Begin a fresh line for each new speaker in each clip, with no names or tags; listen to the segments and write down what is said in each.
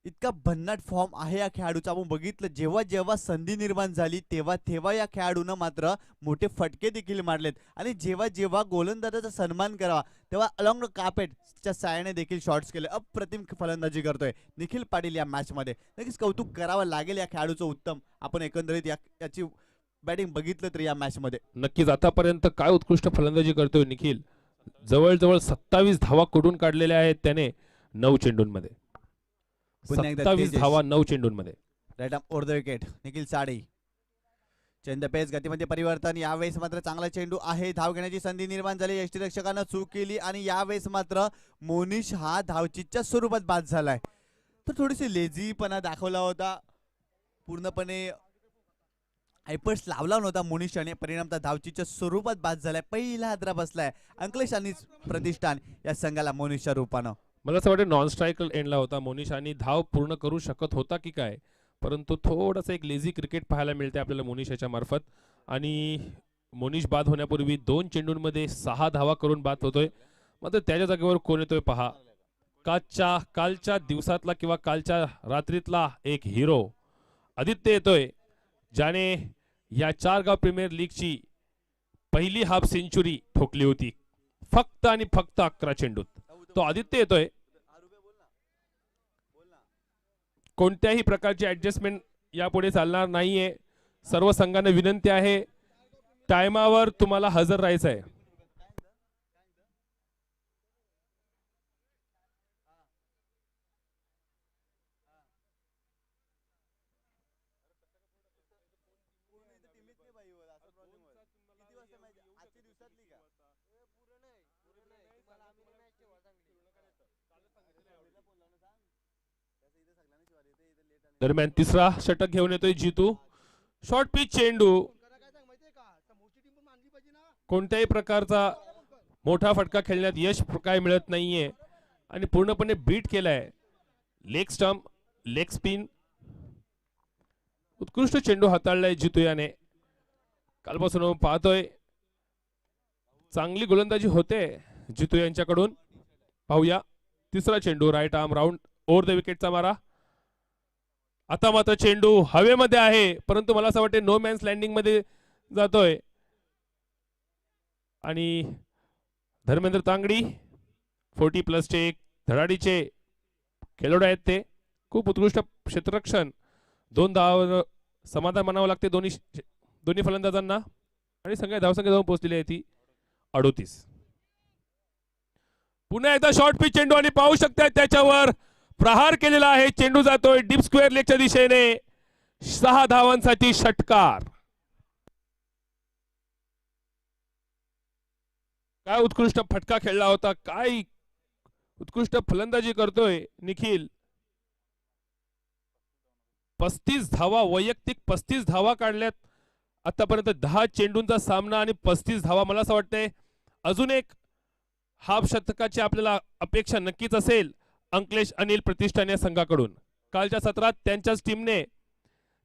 इतका भन्नाट फॉर्म आहे या खेळाडूचा. आपण बघितलं जेव्हा जेव्हा संधी निर्माण झाली तेव्हा तेव्हा या खेळाडूनं मात्र मोठे फटके देखील मारलेत. आणि जेव्हा जेव्हा गोलंदाजाचा सन्मान करावा तेव्हा अलॉंग द कार्पेटच्या साहाय्याने देखील शॉट्स केले. अप्रतिम फलंदाजी करतोय निखिल पाटील या मॅच मध्ये. नक्कीच कौतुक करावं लागेल या खेळाडूचं उत्तम. आपण एकंदरीत याची बॅटिंग बघितलं तर या मॅच मध्ये
नक्कीच आतापर्यंत काय उत्कृष्ट फलंदाजी करतोय निखिल. जवळजवळ 27 धावा कुठून काढलेल्या आहेत त्याने 9 चेंडूंमध्ये. 27 धावा 9 चेंडूंमध्ये.
Right arm over the wicket Nikhil साडे. चेंड द पेस गतीमध्ये परिवर्तन. यावेळेस मात्र चांगला चेंडू आहे. धाव घेण्याची संधी निर्माण झाली. यष्टीरक्षकानं चूक केली आणि यावेळेस मात्र मोनिश हा धावचीच्या स्वरूपात बाद झालाय. तर थोडीशी लेझीपणा दाखवला होता. पूर्णपणे एफर्ट्स लावला नव्हता मोनिशाने. परिणामतः धावचीच्या स्वरूपात बाद झालाय. पहिला हादरा बसलाय अंकलेश आणि प्रतिष्ठान या संघाला मोनिशच्या रूपानं.
मला असं वाटतं नॉन स्ट्रायकल एंडला होता मोनिश आणि धाव पूर्ण करू शकत होता की काय, परंतु थोडंसं एक लेझी क्रिकेट पाहायला मिळते आपल्याला मोनिश याच्या मार्फत. आणि मोनिश बाद होण्यापूर्वी 2 चेंडूंमध्ये 6 धावा करून बाद होतोय. मात्र त्याच्या जागेवर कोण येतोय पहा. कालच्या दिवसातला किंवा कालच्या रात्रीतला एक हिरो आदित्य येतोय, ज्याने या 4 गाव प्रीमियर लीगची पहिली हाफ सेंचुरी ठोकली होती फक्त आणि फक्त 11 चेंडूत. तो आदित्य येतोय. कोणत्याही प्रकारची ऍडजस्टमेंट यापुढे चालणार नाहीये. सर्व संघांना विनंती आहे टाइमावर तुम्हाला हजर राहायचं आहे. दरम्यान तिसरा षटक घेऊन येतोय जितू. शॉर्ट पिच चेंडू. कोणत्याही प्रकारचा मोठा फटका खेळण्यात यश काय मिळत नाहीये आणि पूर्णपणे बीट केलाय. Leg stump, leg spin. उत्कृष्ट चेंडू हाताळलाय जितू याने. कालपासून पाहतोय चांगली गोलंदाजी होते जितू यांच्याकडून. पाहूया तिसरा चेंडू. Right arm round over the विकेटचा मारा. आता मात्र चेंडू हवेमध्ये आहे, परंतु मला असं वाटतं नो मॅन्स लँडिंग मध्ये जातोय. आणि धर्मेंद्र तांगडी 40+ चे एक धडाडीचे खेळाडू आहेत. ते खूप उत्कृष्ट क्षेत्ररक्षण. 2 धाव समाधान मानावं लागते दोन्ही फलंदाजांना. आणि संघ धावसंख्या जाऊन पोहोचलेली आहे ती 38. पुन्हा एकदा शॉर्ट पिच चेंडू आणि पाहू शकता त्याच्यावर प्रहार केलेला आहे. चेंडू जातोय डीप स्क्वेअर लेगच्या दिशेने. 6 धावांसाठी षटकार. काय उत्कृष्ट फटका खेळला होता. काय उत्कृष्ट फलंदाजी करतोय निखिल. 35 धावा वैयक्तिक 35 धावा काढल्यात आतापर्यंत. 10 चेंडूंचा सामना आणि 35 धावा. मला असं वाटतंय अजून एक हाफ शतकाची आपल्याला अपेक्षा नक्कीच असेल अंकलेश अनिल प्रतिष्ठान या संघाकडून. कालच्या सत्रात त्यांच्याच टीमने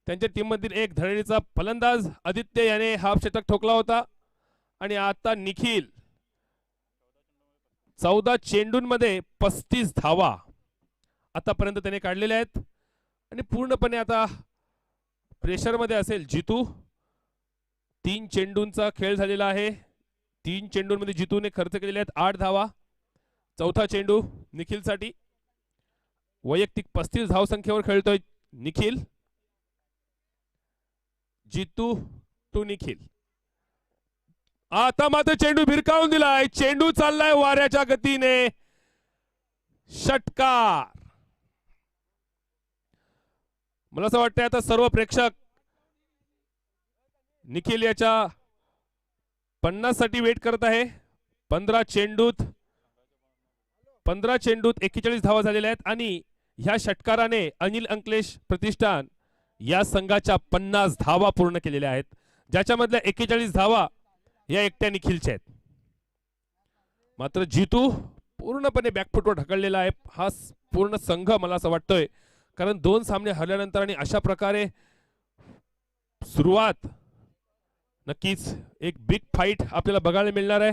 त्यांच्या टीममधील एक धडाडीचा फलंदाज आदित्य याने हाफ शतक ठोकला होता. आणि आता निखिल 14 चेंडूंमध्ये 35 धावा आतापर्यंत त्याने काढलेल्या आहेत. आणि पूर्णपणे आता प्रेशर मध्ये असेल जितू. 3 चेंडूंचा खेळ झालेला आहे. 3 चेंडूंमध्ये जितूने खर्च केलेले आहेत 8 धावा. चौथा चेंडू निखिलसाठी. वैयक्तिक 35 धावसंख्येवर खेळतोय निखिल. जितू टू निखिल. आता मात्र चेंडू भिरकावून दिलाय. चेंडू चाललाय वाऱ्याच्या गतीने. षटकार. मला असं वाटतंय आता सर्व प्रेक्षक निखिल याच्या 50 साठी वेट करत आहे. 15 चेंडूत 41 धावा झालेल्या आहेत. आणि ह्या षटकाराने अनिल अंकलेश प्रतिष्ठान या संघाच्या 50 धावा पूर्ण केलेल्या आहेत, ज्याच्यामधल्या 41 धावा या एकट्या निखिलच्या आहेत. मात्र जितू पूर्णपणे बॅकफुटवर ढकललेला आहे हा पूर्ण संघ मला असं वाटतोय. कारण 2 सामने हरल्यानंतर आणि अशा प्रकारे सुरुवात नक्कीच एक बिग फाईट आपल्याला बघायला मिळणार आहे.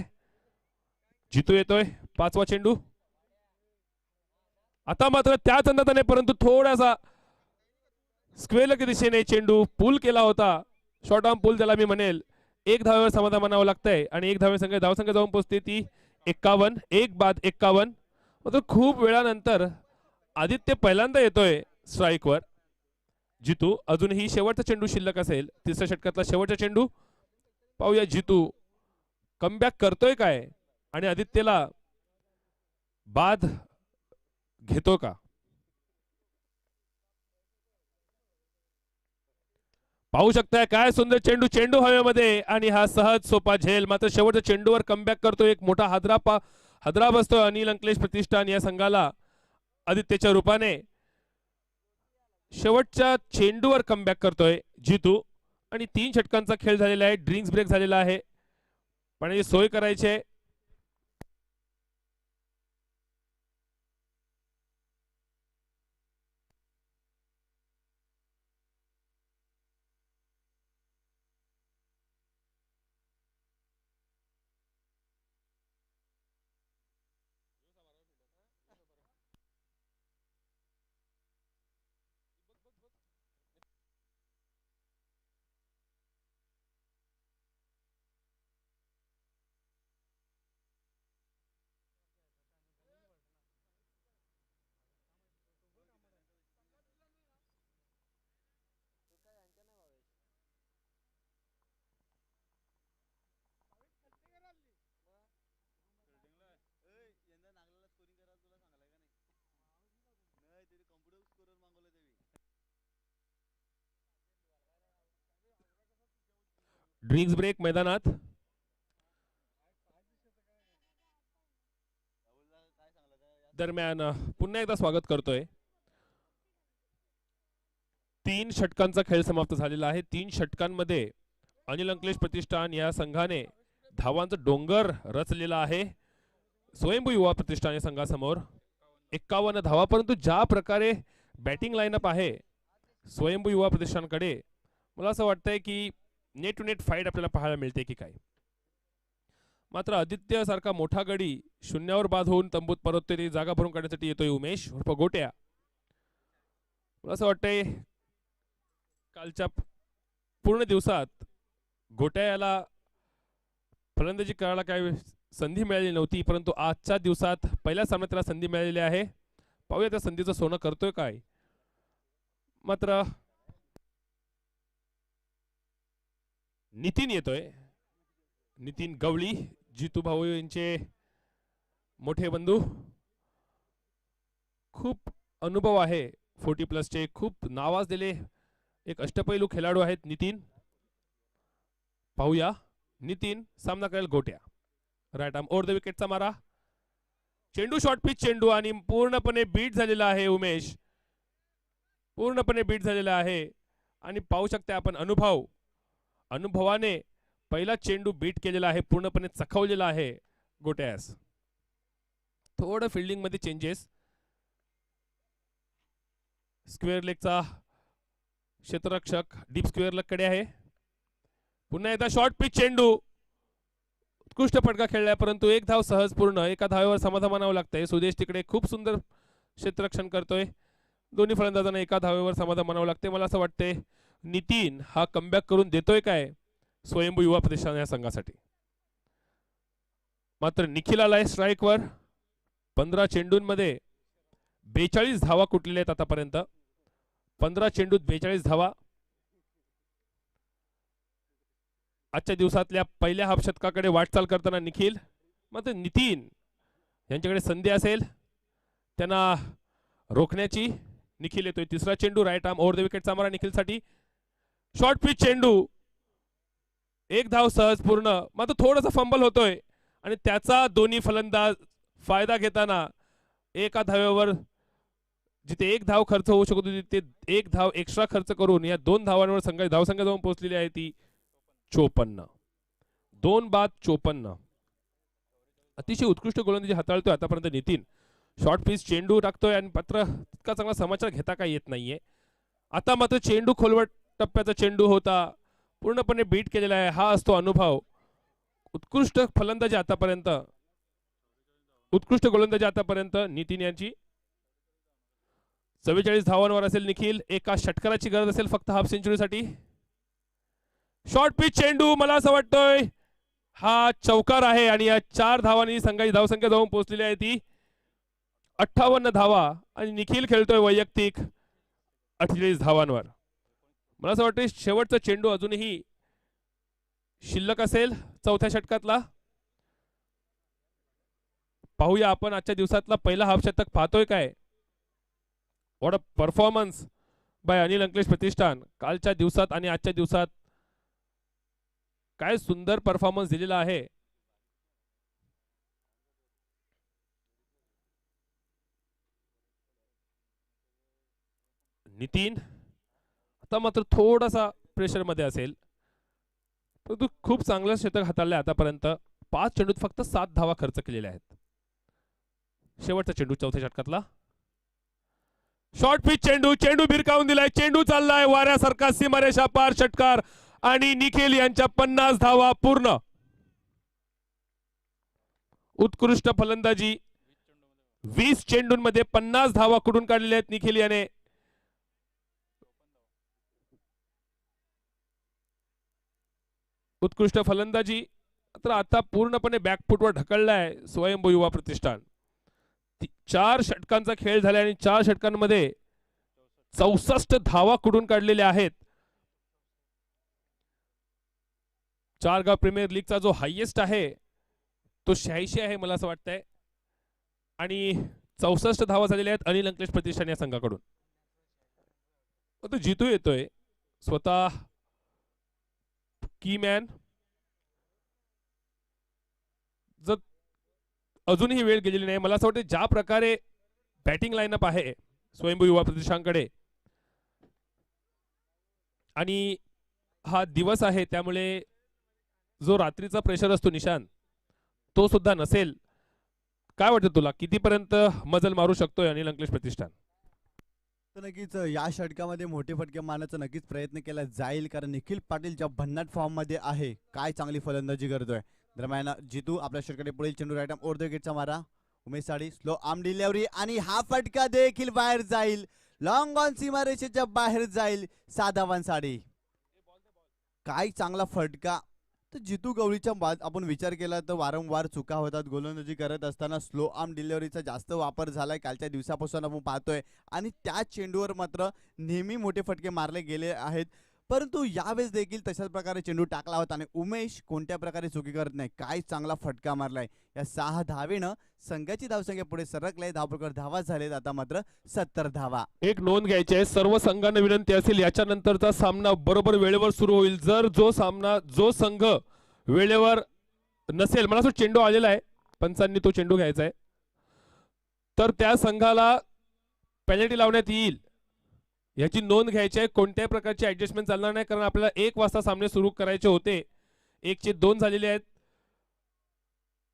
जितू येतोय 5वा चेंडू. आता मात्र त्याच अंदाजाने परंतु थोडासा स्क्वेअर दिशेने चेंडू पूल केला होता. शॉर्ट आर्म पूल त्याला मी म्हणेल. एक धावेवर समाधान मानावं लागतंय आणि एक धावसंख्या जाऊन पोहोचते ती 51. एक बाद 51. मात्र खूप वेळानंतर आदित्य पहिल्यांदा येतोय स्ट्राईकवर. जितू अजूनही शेवटचा चेंडू शिल्लक असेल. तिसऱ्या षटकातला शेवटचा चेंडू. पाहूया जितू कमबॅक करतोय काय आणि आदित्यला बाद घेतो का. पाहू शकताय काय सुंदर चेंडू हवेमध्ये आणि हा सहज सोपा झेल. मात्र शेवटच्या चेंडूवर कमबॅक करतो. एक मोठा हादरा बसतो अनिल अंकलेश प्रतिष्ठान या संघाला आदित्यच्या रूपाने. शेवटच्या चेंडूवर कमबॅक करतोय जितू आणि 3 षटकांचा खेळ झालेला आहे. ड्रिंक्स ब्रेक झालेला आहे. पाण्याची सोय करायची आहे. ड्रिंक्स ब्रेक मैदानात. दरम्यान पुन्हा एकदा स्वागत करतोय. 3 षटकांचा खेळ समाप्त झालेला आहे. 3 षटकांमध्ये अनिल अंकलेश प्रतिष्ठान या संघाने धावांचा डोंगर रचलेला आहे. स्वयंभू युवा प्रतिष्ठान या संघासमोर 51 धावा. परंतु ज्या प्रकारे बॅटिंग लाईनअप आहे स्वयंभू युवा प्रतिष्ठानकडे, मला असं वाटतंय की नेट टू नेट फाईट आपल्याला पाहायला मिळते की काय. मात्र आदित्य सारखा मोठा गडी शून्यावर बाद होऊन तंबूत परततोय. ती जागा भरून काढण्यासाठी येतोय उमेश उर्फ गोट्या. मला असं वाटतंय कालच्या पूर्ण दिवसात गोट्या याला फलंदाजी करायला काय संधी मिळाली नव्हती, परंतु आजच्या दिवसात पहिल्या सामन्यात त्याला संधी मिळालेली आहे. पाहूया त्या संधीचं सोनं करतोय काय. मात्र नितीन येतोय. नितीन गवळी, जितू भाऊ यांचे मोठे बंधू. खूप अनुभव आहे 40+ चे. खूप नावाजलेले एक अष्टपैलू खेळाडू आहेत नितीन. पाहूया नितीन सामना करेल गोट्या. राईट आर्म ओव्हर द विकेटचा मारा. चेंडू शॉर्ट पिच चेंडू आणि पूर्णपणे बीट झालेला आहे उमेश. पूर्णपणे बीट झालेला आहे आणि पाहू शकता आपण अनुभवाने पहिला चेंडू बीट केलेला आहे. पूर्णपणे चखवलेला आहे गोट्यास. थोडं फिल्डिंग मध्ये चेंजेस. स्क्वेअर लेगचा क्षेत्ररक्षक डीप स्क्वेअर लेग कडे आहे. पुन्हा एकदा शॉर्ट पिच चेंडू. उत्कृष्ट फटका खेळलाय परंतु एक धाव सहज पूर्ण. एका धावेवर समाधान मानावं लागतंय. सुदेश तिकडे खूप सुंदर क्षेत्ररक्षण करतोय. दोन्ही फलंदाजांना एका धावेवर समाधान मानावं लागते. मला असं वाटतंय नितीन हा कमबॅक करून देतोय काय स्वयंभू युवा प्रतिष्ठान या संघासाठी. मात्र निखिल आलाय स्ट्राईकवर. 15 चेंडूंमध्ये 42 धावा कुठलेल्या आहेत आतापर्यंत. 15 चेंडूत 42 धावा. आजच्या दिवसातल्या पहिल्या हाफ शतकाकडे वाटचाल करताना निखिल. मात्र नितीन यांच्याकडे संधी असेल त्यांना रोखण्याची. निखिल येतोय. तिसरा चेंडू राईट आर्म ओव्हर द विकेटचा मारा निखिलसाठी. शॉर्ट पिच चेंडू. एक धाव सहज पूर्ण. मात्र थोडासा फंबल होतोय आणि त्याचा दोन्ही फलंदाज फायदा घेताना एका धावेवर जिथे एक धाव खर्च होऊ शकतो तिथे एक धाव एक्स्ट्रा खर्च करून या 2 धावांवर धावसंख्या जाऊन पोहोचलेली आहे ती 54. 2 बाद 54. अतिशय उत्कृष्ट गोलंदाजी हाताळतोय आतापर्यंत नितीन. शॉर्ट पिच चेंडू टाकतोय आणि मात्र इतका चांगला समाचार घेता काय येत नाहीये. आता मात्र चेंडू खोलवट टप्प्याचा चेंडू होता. पूर्णपणे बीट केलेला आहे. हा असतो अनुभव. उत्कृष्ट फलंदाजी आतापर्यंत, उत्कृष्ट गोलंदाजी आतापर्यंत नितीन यांची. 44 धावांवर असेल निखिल. एका षटकाराची गरज असेल फक्त हाफ सेंचुरीसाठी. शॉर्ट पिच चेंडू, मला असं वाटतंय हा चौकार आहे आणि या 4 धावांनी संघाची धावसंख्या जाऊन पोहोचलेली आहे ती 58 धावा आणि निखिल खेळतोय वैयक्तिक 48 धावांवर. मला असं वाटतं शेवटचा चेंडू अजूनही शिल्लक असेल चौथ्या षटकातला. पाहूया आपण आजच्या दिवसातला पहिला हाफ शतक पाहतोय काय. What a performance by Anil Ankalesh Pratishthan. कालच्या दिवसात आणि आजच्या दिवसात काय सुंदर परफॉर्मन्स दिलेला आहे. नितीन आता मात्र थोडासा प्रेशर मध्ये असेल, परंतु खूप चांगलं शतक हाताळले आतापर्यंत. 5 चेंडूत फक्त 7 धावा खर्च केलेल्या आहेत. शेवटचा चेंडू चौथ्या षटकातला. शॉर्ट पिच चेंडू, चेंडू भिरकावून दिलाय, चेंडू चाललाय वाऱ्यासारखा सीमारेषा पार. षटकार आणि निखिल यांच्या 50 धावा पूर्ण. उत्कृष्ट फलंदाजी. 20 चेंडूंमध्ये 50 धावा कुठून काढलेल्या आहेत निखिल याने. उत्कृष्ट फलंदाजी. तर आता पूर्णपणे बॅकफुटवर ढकललाय स्वयंभू युवा प्रतिष्ठान. 4 षटकांचा खेळ झाला आणि 4 षटकांमध्ये 64 धावा कुठून काढलेल्या आहेत. 4 गाव प्रीमियर लीगचा जो हायएस्ट आहे तो 86 आहे मला असं वाटतंय. आणि 64 धावा झालेल्या आहेत अनिल अंकलेश प्रतिष्ठान या संघाकडून. तो जितू येतोय स्वतः की मॅन. जर अजूनही वेळ गेलेली नाही. मला असं वाटतं ज्या प्रकारे बॅटिंग लाईनअप आहे स्वयंभू युवा प्रतिष्ठानकडे आणि हा दिवस आहे त्यामुळे जो रात्रीचा प्रेशर असतो निशान तो सुद्धा नसेल. काय वाटतं तुला कितीपर्यंत मजल मारू शकतोय अनिल अंकलेश प्रतिष्ठान.
तर नक्कीच या षटकामध्ये मोठे फटके मारण्याचा नक्कीच प्रयत्न केला जाईल, कारण निखिल पाटील ज्या भन्नाट फॉर्म मध्ये आहे, काय चांगली फलंदाजी करतोय. दरम्यान जितू आपल्या षटकाने पुढील चेंडू राईट आर्म ओव्हर द विकेटचा मारा. Umesh sari slow arm delivery आणि हा फटका देखील बाहेर जाईल. लॉंग ऑन सीमारेषेच्या बाहेर जाईल. 6 धावांसाठी काय चांगला फटका. तर जितू गवळीच्या बाद आपण विचार केला तर वारंवार चुका होतात गोलंदाजी करत असताना. स्लो आर्म डिलिव्हरीचा जास्त वापर झालाय कालच्या दिवसापासून आपण पाहतोय आणि त्या चेंडूवर मात्र नेहमी मोठे फटके मारले गेले आहेत. परंतु यावेळेस देखील तशाच प्रकारे चेंडू टाकला होता आणि उमेश कोणत्या प्रकारे चुकी करत नाही. काय चांगला फटका मारलाय. या 6 धावेनं संघाची धावसंख्या पुढे सरकलाय. धावप्रकार धावा झालेत आता मात्र 70 धावा.
एक नोंद घ्यायची आहे सर्व संघांना विनंती असेल याच्यानंतरचा सामना बरोबर वेळेवर सुरू होईल. जर जो संघ वेळेवर नसेल, मला असं चेंडू आलेला आहे पंचांनी तो चेंडू घ्यायचा आहे, तर त्या संघाला पेनल्टी लावण्यात येईल. याची नोंद घ्यायची आहे. कोणत्याही प्रकारची ऍडजस्टमेंट चालणार नाही, कारण आपल्याला 1 वाजता सामने सुरू करायचे होते. 1चे 2 झालेले आहेत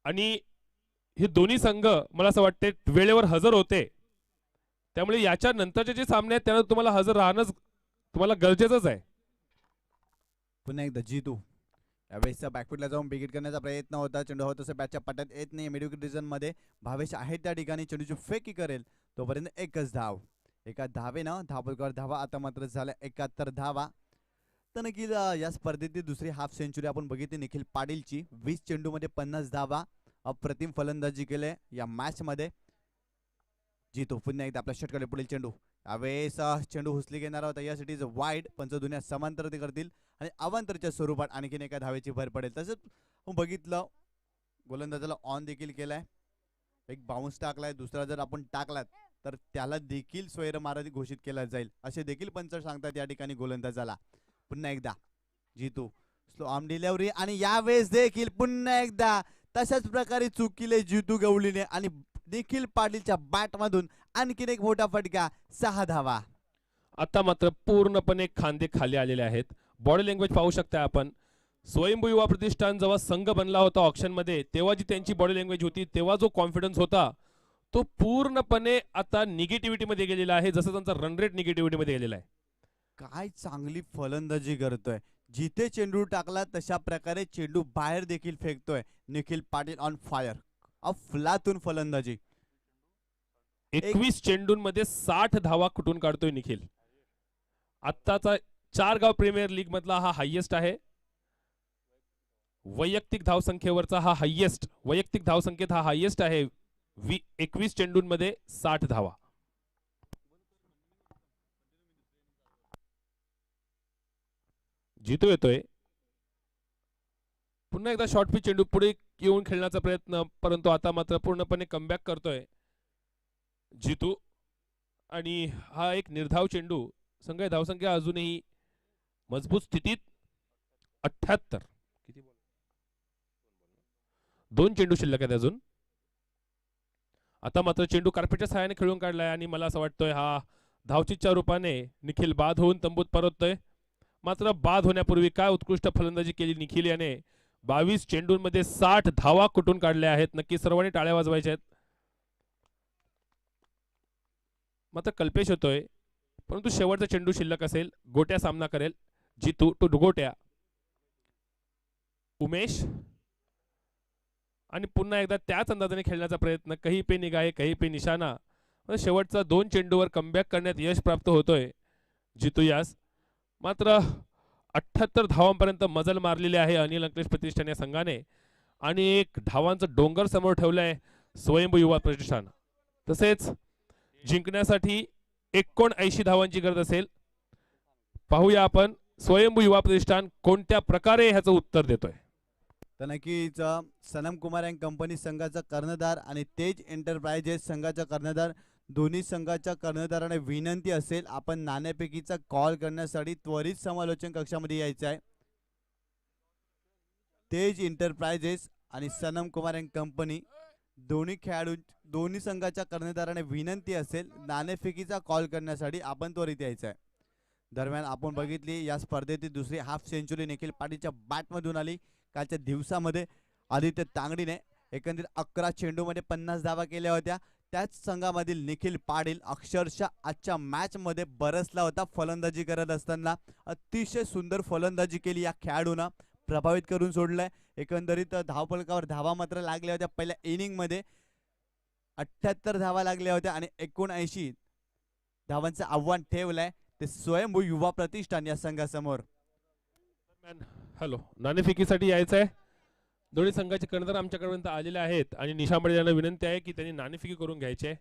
आणि हे दोन्ही संघ मला असं वाटते वेळेवर हजर होते. त्यामुळे याच्या नंतरचे जे सामने आहेत त्यांना तुम्हाला हजर राहणं तुम्हाला गरजेचंच आहे.
पुन्हा एकदा जितू यावेळेसचा बॅकफुटला जाऊन बिगिट करण्याचा प्रयत्न होता. चेंडू होत तसं बॅटच्या पट्ट्यात येत नाही. मिडविकेट रिजन मध्ये भावेश आहे त्या ठिकाणी चेंडूची फेकी करेल तोपर्यंत एकच धाव. एका धावेनं धावकर धावा आता मात्र झाल्या 71 धावा. तर नक्कीच या स्पर्धेतील दुसरी हाफ सेंचुरी आपण बघितली निखिल पाटीलची. 20 चेंडूमध्ये 50 धावा. अप्रतिम फलंदाजी केले या मॅच मध्ये. जितू पुन्हा एकदा आपल्या षटकाने पुढील चेंडू. यावेळेस चेंडू हुसली घेणार होता. यासाठी वाईड पंचदुनिया समांतर ते करतील आणि अवांतरच्या स्वरूपात आणखीन एका धावेची भर पडेल. तसंच बघितलं गोलंदाजाला ऑन देखील केलाय. एक बाउन्स टाकलाय. दुसरा जर आपण टाकलात तर त्याला देखील स्वैरमाराधी घोषित केला जाईल असे देखील पंच सांगतात या ठिकाणी गोलंदाजाला. पुन्हा एकदा जितू स्लो आर्म डिलिव्हरी आणि यावेळेस देखील पुन्हा एकदा तशाच प्रकारे चूक केली जितू गवळीने आणि निखिल पाटीलच्या बॅट मधून आणखीन एक मोठा फटका. 6 धावा.
आता मात्र पूर्णपणे खांदे खाली आलेले आहेत. बॉडी लँग्वेज पाहू शकता आपण. स्वयंभू युवा प्रतिष्ठान जेव्हा संघ बनला होता ऑक्शन मध्ये तेव्हा जी त्यांची बॉडी लँग्वेज होती, तेव्हा जो कॉन्फिडन्स होता तो पूर्णपणे आता निगेटिव्हिटी मध्ये गेलेला आहे. जसं त्यांचा रन रेट निगेटिव्हिटी मध्ये गेलेला आहे.
काय चांगली फलंदाजी करतोय. जिथे चेंडू टाकला तशा प्रकारे चेंडू बाहेर देखील फेकतोय निखिल पाटील. On fire. अफलातून फलंदाजी.
21 चेंडूंमध्ये 60 धावा कुठून काढतोय निखिल. आत्ताचा 4 गाव प्रीमियर लीग मधला हा हायेस्ट आहे. वैयक्तिक धावसंख्येवरचा हा हायेस्ट, वैयक्तिक धावसंख्येत हा हायेस्ट आहे. 21 चेंडूंमध्ये 60 धावा. जितू येतोय. पुन्हा एकदा शॉर्ट पिच चेंडू पुढे येऊन खेळण्याचा प्रयत्न, परंतु आता मात्र पूर्णपणे कमबॅक करतोय जितू. आणि हा एक निर्धाव चेंडू. संघ धावसंख्या अजूनही मजबूत स्थितीत 78. किती बॉल? 2 चेंडू शिल्लक आहेत अजून. आता मात्र चेंडू कार्पेटच्या सहाय्याने खेळून काढलाय आणि मला असं वाटतंय हा धावचीच्या रूपाने निखिल बाद होऊन तंबूत परततोय. मात्र बाद होण्यापूर्वी काय उत्कृष्ट फलंदाजी केली निखिल याने. 22 चेंडूंमध्ये 60 धावा कुठून काढल्या आहेत. नक्की सर्वांनी टाळ्या वाजवायच्या आहेत. मात्र कल्पेश होतोय, परंतु शेवटचा चेंडू शिल्लक असेल. गोट्या सामना करेल. जितू टू गोट्या. उमेश आणि पुन्हा एकदा त्याच अंदाजाने खेळण्याचा प्रयत्न. कहीं पे निगाहे कहीं पे निशाणा. शेवटचा 2 चेंडूवर कमबॅक करण्यात यश प्राप्त होतोय जितू यास. मात्र 78 धावांपर्यंत मजल मारलेली आहे अनिल अंकलेश प्रतिष्ठान या संघाने. आणि एक धावांचं डोंगर समोर ठेवलंय स्वयंभू युवा प्रतिष्ठान. तसेच जिंकण्यासाठी 79 धावांची गरज असेल. पाहूया आपण स्वयंभू युवा प्रतिष्ठान कोणत्या प्रकारे ह्याचं उत्तर देतोय.
तर नक्कीच सनम कुमार अँड कंपनी संघाचा कर्णधार आणि तेज एंटरप्राइजेस संघाचा कर्णधार, दोन्ही संघाच्या कर्णधाराने विनंती असेल आपण नाणेफेकीचा कॉल करण्यासाठी त्वरित समालोचन कक्षामध्ये यायचं आहे. तेज एंटरप्राइजेस आणि सनम कुमार अँड कंपनी दोन्ही संघाच्या कर्णधाराने विनंती असेल नाणेफेकीचा कॉल करण्यासाठी आपण त्वरित यायचं आहे. दरम्यान आपण बघितली या स्पर्धेतील दुसरी हाफ सेंचुरी निखिल पाटीलच्या बॅटमधून आली. कालच्या दिवसामध्ये आदित्य तांगडीने एकंदरीत 11 चेंडूमध्ये 50 धावा केल्या होत्या. त्याच संघामधील निखिल पाटील अक्षरशः आजच्या मॅच मध्ये बरसला होता. फलंदाजी करत असताना अतिशय सुंदर फलंदाजी केली. या खेळाडूंना प्रभावित करून सोडलंय. एकंदरीत धावफलकावर धावा मात्र लागल्या होत्या. पहिल्या इनिंग मध्ये 78 धावा लागल्या होत्या आणि 79 धावांचं आव्हान ठेवलंय ते स्वयंभू युवा प्रतिष्ठान या संघासमोर.
हॅलो, नाणेफेकीसाठी यायचं आहे. दोन्ही संघाचे कर्णधार आमच्यापर्यंत आलेले आहेत आणि निशांबळे यांना विनंती आहे की त्यांनी नाणेफेकी करून घ्यायची आहे.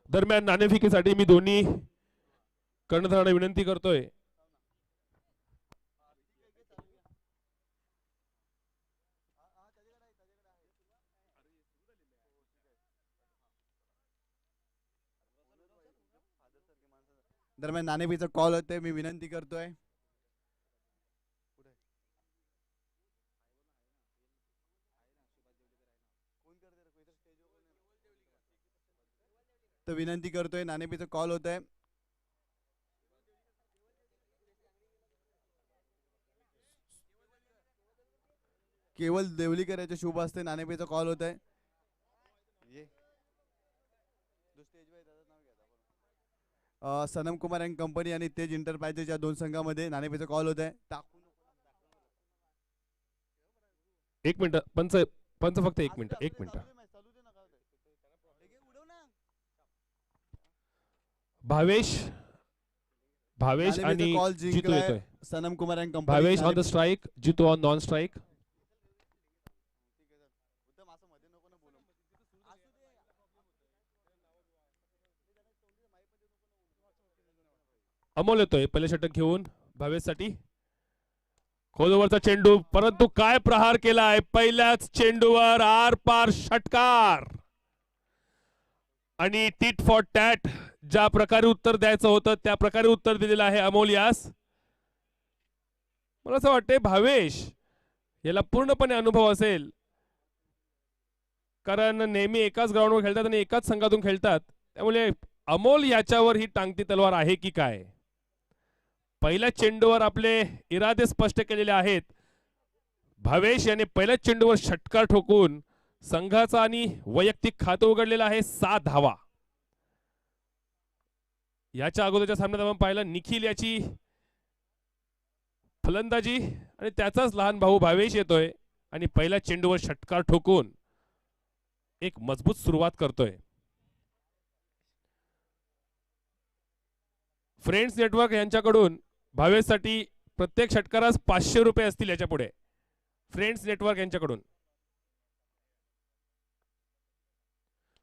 दरम्यान नाणेफेकीसाठी मी दोन्ही कर्णधारांना विनंती करतोय.
दरम्यान नाणेफेकीचा कॉल होते. मी विनंती करतोय तर विनंती करतोय नाणेफेकीचा कॉल होत आहे. केवळ देवलीकर याच्या शुभ असते नाणेफेकीचा कॉल होत आहे. सनम कुमार अँड कंपनी आणि तेज एंटरप्राइजेस या दोन संघामध्ये नाणेफेकीचा कॉल होत आहे.
एक मिनिट पंच पंच फक्त एक मिनिट. भावेश आणि जितू येतोय.
Sanam Kumar and company.
Bhavesh on the strike, Jitu on non strike. Amol येतोय पहिले षटक घेऊन भावेशसाठी. खोलवरचा चेंडू, परंतु काय प्रहार केलाय पहिल्याच चेंडूवर, आर पार षटकार. आणि टीट फॉर टॅट ज्या प्रकारे उत्तर द्यायचं होतं त्या प्रकारे उत्तर दिलेलं आहे अमोल यास. मला असं वाटतंय भावेश याला पूर्णपणे अनुभव असेल, कारण नेहमी एकाच ग्राउंडवर खेळतात आणि एकाच संघातून खेळतात, त्यामुळे अमोल याच्यावर ही टांगती तलवार आहे की काय. पहिल्या चेंडूवर आपले इरादे स्पष्ट केलेले आहेत. भावेश याने पहिल्याच चेंडूवर षटकार ठोकून संघाचा आणि वैयक्तिक खातं उघडलेलं आहे 6 धावा. याच्या अगोदरच्या सामन्यात आपण पाहिलं निखिल याची फलंदाजी आणि त्याचाच लहान भाऊ भावेश येतोय आणि पहिल्या चेंडूवर षटकार ठोकून एक मजबूत सुरुवात करतोय. फ्रेंड्स नेटवर्क यांच्याकडून भावेशसाठी प्रत्येक षटकारास 500 रुपये असतील याच्या पुढे. फ्रेंड्स नेटवर्क यांच्याकडून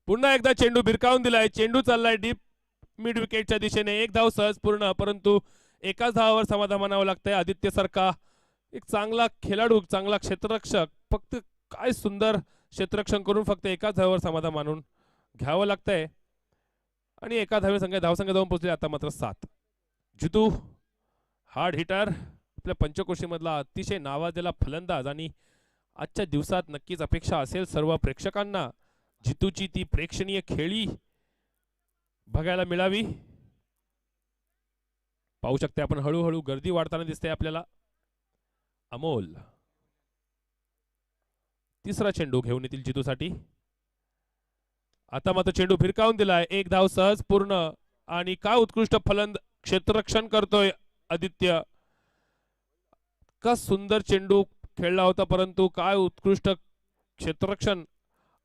पुन्हा एकदा चेंडू भिरकावून दिलाय. चेंडू चाललाय डीप मिड विकेटच्या दिशेने. एक धाव सहज पूर्ण, परंतु एकाच धावावर समाधान मानावं लागतंय. आदित्य सारखा एक चांगला खेळाडू, चांगला क्षेत्ररक्षक, फक्त काय सुंदर क्षेत्ररक्षण करून फक्त एकाच धावावर समाधान मानून घ्यावं लागतंय. आणि एका धावसंख्या जाऊन पोहोचले आता मात्र 7. जितू हार्ड हिटर, आपल्या पंचकोशी मधला अतिशय नावाजलेला फलंदाज, आणि आजच्या दिवसात नक्कीच अपेक्षा असेल सर्व प्रेक्षकांना जितूची ती प्रेक्षणीय खेळी बघायला मिळावी. पाहू शकते आपण हळूहळू गर्दी वाढताना दिसते आपल्याला. अमोल तिसरा चेंडू घेऊन येतील जितूसाठी. आता मात्र चेंडू भिरकावून दिलाय. एक धाव सहज पूर्ण, आणि काय उत्कृष्ट क्षेत्ररक्षण करतोय आदित्य. का सुंदर चेंडू खेळला होता, परंतु काय उत्कृष्ट क्षेत्ररक्षण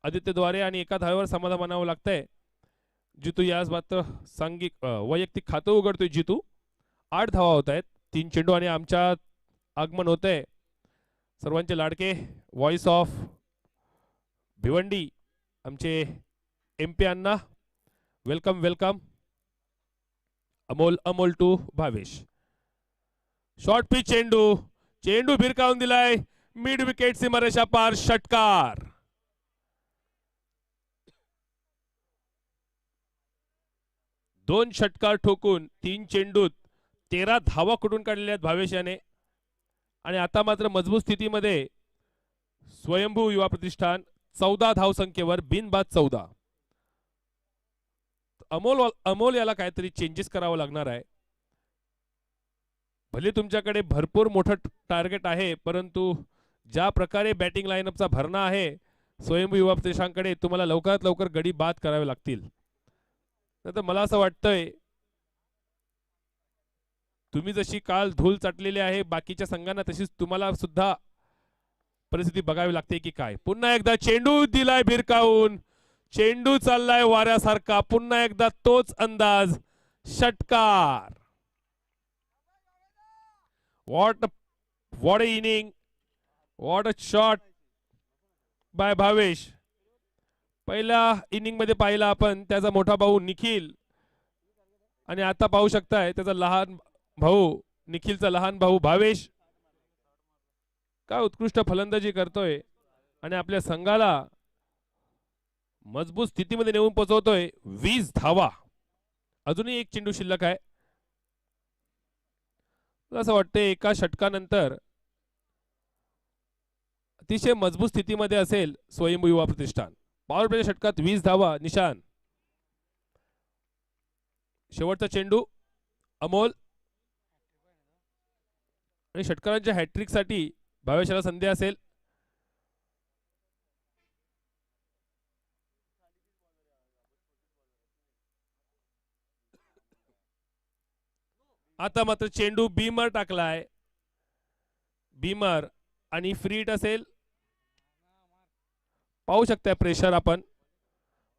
आदित्यद्वारे, आणि एका धावेवर समाधान मानावं लागतंय. जितू याच मात्र सांघिक वैयक्तिक खातं उघडतोय जितू. 8 धावा होत आहेत, 3 चेंडू, आणि आमच्या आगमन होतंय सर्वांचे लाडके व्हॉइस ऑफ भिवंडी आमचे MP Anna. Welcome welcome. Amol to Bhavesh. Short pitch चेंडू, चेंडू भिरकावून दिलाय मिड विकेट सीमारेषा पार, षटकार. दोन षटकार ठोकून 3 चेंडूत 13 धावा कुठून काढलेल्या आहेत भावेश याने. आणि आता मात्र मजबूत स्थितीमध्ये स्वयंभू युवा प्रतिष्ठान 14 धावसंख्येवर, बिनबाद 14. अमोल याला काहीतरी चेंजेस करावं लागणार आहे. भले तुमच्याकडे भरपूर मोठं टार्गेट आहे, परंतु ज्या प्रकारे बॅटिंग लाईनअपचा भरणा आहे स्वयंभू युवा प्रतिष्ठानकडे, तुम्हाला लवकरात लवकर गडी बाद करावे लागतील. तर मला असं वाटतंय तुम्ही जशी काल धूल चाटलेली आहे बाकीच्या संघांना, तशीच तुम्हाला सुद्धा परिस्थिती बघावी लागते की काय. पुन्हा एकदा चेंडू दिलाय भिरकावून, चेंडू चाललाय वाऱ्यासारखा. पुन्हा एकदा तोच अंदाज, षटकार. What a inning, what a shot bye Bhavesh. पहिल्या इनिंग मध्ये पाहिला आपण त्याचा मोठा भाऊ निखिल, आणि आता पाहू शकताय त्याचा लहान भाऊ, निखिलचा लहान भाऊ भावेश. काय उत्कृष्ट फलंदाजी करतोय आणि आपल्या संघाला मजबूत स्थितीमध्ये नेऊन पोहोचवतोय. 20 धावा, अजूनही एक चेंडू शिल्लक आहे. असं वाटतंय एका षटकानंतर अतिशय मजबूत स्थितीमध्ये असेल स्वयंभू युवा प्रतिष्ठान. पॉवर प्लेच्या षटकात 20 धावा निशान. शेवटचा चेंडू अमोल, आणि षटकारांच्या हॅट्रिक साठी भावेशाला संधी असेल. आता मात्र चेंडू बीमर टाकलाय, बीमर, आणि फ्री हिट असेल. पाहू शकताय प्रेशर, आपण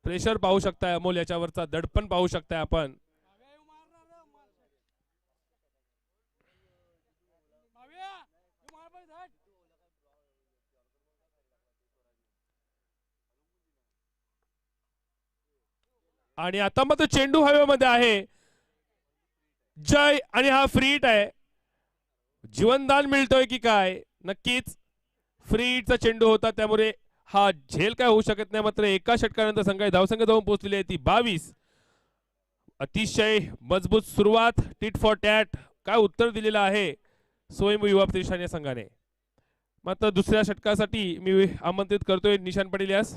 प्रेशर पाहू शकताय अमोल याच्यावरचा दडपण पाहू शकताय आपण. आणि आता मात्र चेंडू हवेमध्ये आहे. जय आणि हा फ्री हिट आहे. जीवनदान मिळतोय की काय? नक्कीच फ्री हिटचा चेंडू होता, त्यामुळे हा झेल काय होऊ शकत नाही. मात्र एका षटकानंतर संघाची धावसंख्या जाऊन पोहोचलेली आहे ती 22. अतिशय मजबूत सुरुवात, टिट फॉर टॅट काय उत्तर दिलेलं आहे स्वयंभू युवा प्रतिष्ठान या संघाने. मात्र दुसऱ्या षटकासाठी मी आमंत्रित करतोय निशान पाटील यास.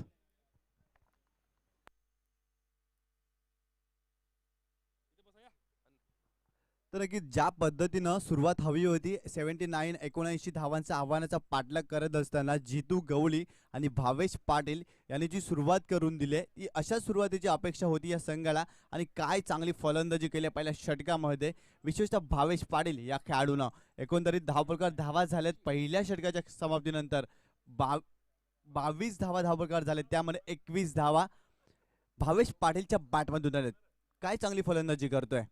तर नक्कीच ज्या पद्धतीनं सुरुवात हवी होती 79 धावांचा आव्हानाचा पाठलाग करत असताना जितू गवळी आणि भावेश पाटील यांनी जी सुरुवात करून दिली ती अशा सुरुवातीची अपेक्षा होती या संघाला. आणि काय चांगली फलंदाजी केली पहिल्या षटकामध्ये, विशेषतः भावेश पाटील या खेळाडूनं. एकंदरीत धावपळकार धावा झाल्यात पहिल्या षटकाच्या समाप्तीनंतर. 22 धावपळकार झाले, त्यामध्ये 21 धावा भावेश पाटीलच्या बॅटमधून आलेत. काय चांगली फलंदाजी करतोय.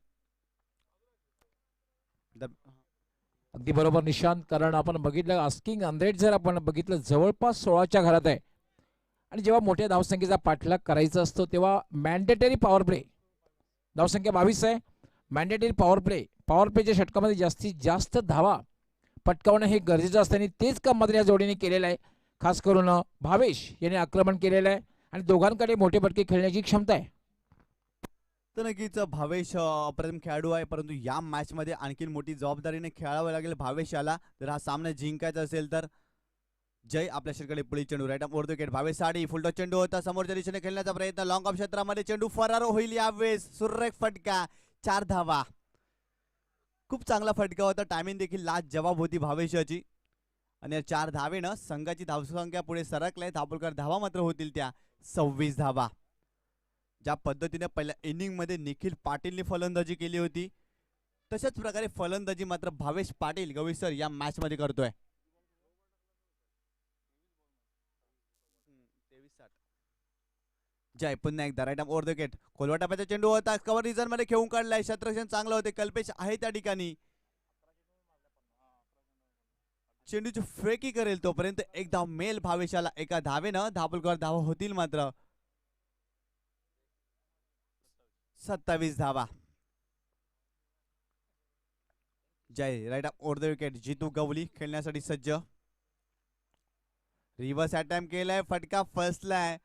अगदी बरोबर निशांत, कारण आपण बघितलं आस्किंग रेट जर आपण बघितलं जवळपास 16च्या घरात आहे. आणि जेव्हा मोठ्या धावसंख्येचा पाठलाग करायचा असतो तेव्हा मॅन्डेटरी पॉवर प्ले, धावसंख्या 22 आहे. मॅन्डेटरी पॉवर प्लेच्या षटकामध्ये जास्तीत जास्त धावा पटकावणं हे गरजेचं असतं आणि तेच काम मात्र या जोडीने केलेलं आहे. खास करून भावेश यांनी आक्रमण केलेलं आहे आणि दोघांकडे मोठे फटके खेळण्याची क्षमता आहे.
तर नक्कीच भावेश अप्रतिम खेळाडू आहे, परंतु या मॅच मध्ये आणखी मोठी जबाबदारीने खेळावं लागेल भावेशाला जर हा सामना जिंकायचा असेल तर. जय आपल्या षटकाकडे पुढील चेंडू right off over the wicket. Bhavesh Sadi full toss चेंडू होता, समोरच्या दिशेने खेळण्याचा प्रयत्न, लॉंग ऑफ क्षेत्रामध्ये चेंडू फरार होईल यावेळेस. सुरेख फटका, 4 धावा. खूप चांगला फटका होता, टायमिंग देखील लास्ट जवाब होती भावेशाची. आणि या 4 धावेनं संघाची धावसंख्या पुढे सरकले. धावपळकार धावा मात्र होतील त्या 26 धावा. ज्या पद्धतीने पहिल्या इनिंग मध्ये निखिल पाटीलने फलंदाजी केली होती तशाच प्रकारे फलंदाजी मात्र भावेश पाटील गवीसर या मॅच मध्ये करतोय. 23-60. जय पुन्हा एकदा राईट ओव्हर द विकेट. खोलवा टप्प्याचा चेंडू होता, कव्हर रिझन मध्ये खेळून काढलाय. क्षेत्ररक्षण चांगलं होते, कल्पेश आहे त्या ठिकाणी. चेंडूची फेकी करेल तोपर्यंत एक धाव मेल भावेशाला. एका धावेनं धावपळकार धावा होतील मात्र 27 धावा. Jay right off over the wicket. Jitu Gawali खेळण्यासाठी सज्ज. रिव्हर्स अटॅम्प्ट केलाय, फटका फसलाय.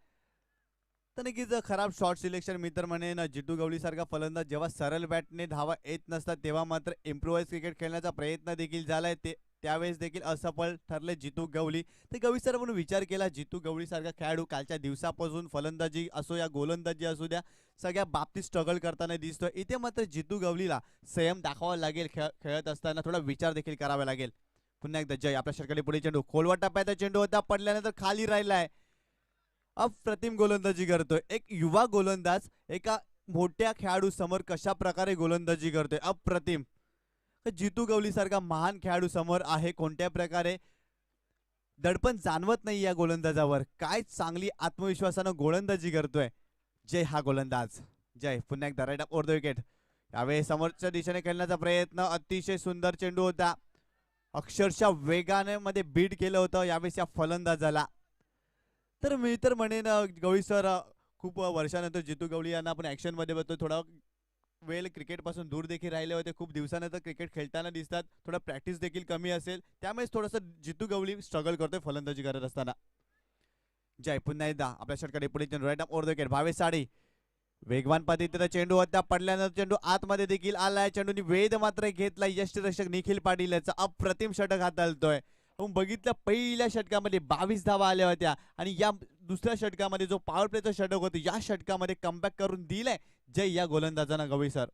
तर नक्कीच खराब शॉट सिलेक्शन मित्र म्हणेन. जितू गवली सारखा फलंदाज जेव्हा सरळ बॅटने धावा येत नसतात तेव्हा मात्र इम्प्रोवाइज क्रिकेट खेळण्याचा प्रयत्न देखील झालाय, त्यावेळेस देखील असफल ठरले जितू गवली. तर गवळी सर म्हणून विचार केला जितू गवळी सारखा खेळाडू कालच्या दिवसापासून फलंदाजी असो या गोलंदाजी असू द्या सगळ्या बाबतीत स्ट्रगल करताना दिसतोय. इथे मात्र जितू गवलीला संयम दाखवावा लागेल, खेळत असताना थोडा विचार देखील करावा लागेल. पुन्हा एकदा जय आपल्या षटकाकडे पुढे चेंडू. खोलवा टप्प्याचा चेंडू होता, पडल्यानंतर खाली राहिलाय. अप्रतिम गोलंदाजी करतोय एक युवा गोलंदाज. एका मोठ्या खेळाडू समोर कशा प्रकारे गोलंदाजी करतोय अप्रतिम. जितू गवली सारखा महान खेळाडू समोर आहे, कोणत्या प्रकारे दडपण जाणवत नाही या गोलंदाजावर. काय चांगली आत्मविश्वासानं गोलंदाजी करतोय जय हा गोलंदाज. जय पुन्हा एकदा right off over the wicket. यावेळी समोरच्या दिशेने खेळण्याचा प्रयत्न, अतिशय सुंदर चेंडू होता, अक्षरशः वेगाने मध्ये बीट केलं होतं यावेळेस या फलंदाजाला. तर मी तर म्हणेन गवळी सर खूप वर्षानंतर जितू गवळी यांना आपण ऍक्शन मध्ये बघतो. थोडा वेळ क्रिकेट पासून दूर देखील राहिले होते, खूप दिवसानंतर क्रिकेट खेळताना दिसतात. थोडा प्रॅक्टिस देखील कमी असेल, त्यामुळे थोडंसं जितू गवळी स्ट्रगल करतोय फलंदाजी करत असताना. जय पुन्हा एकदा आपल्या षटकाकडे पुढे चेंडू right off over the wicket. Bhavesh Sadi वेगवान पद्धतीने चेंडू होता, पडल्यानंतर चेंडू आतमध्ये देखील आलाय. चेंडूनी वेध मात्र घेतला यष्टीरक्षक निखिल पाटील याचा. अप्रतिम षटक हाताळतोय. आपण बघितलं पहिल्या षटकामध्ये 22 धावा आल्या होत्या आणि या दुसऱ्या षटकामध्ये जो पॉवर प्लेचा षटक होतं या षटकामध्ये कमबॅक करून दिलाय जय या गोलंदाजांना गवळी सर.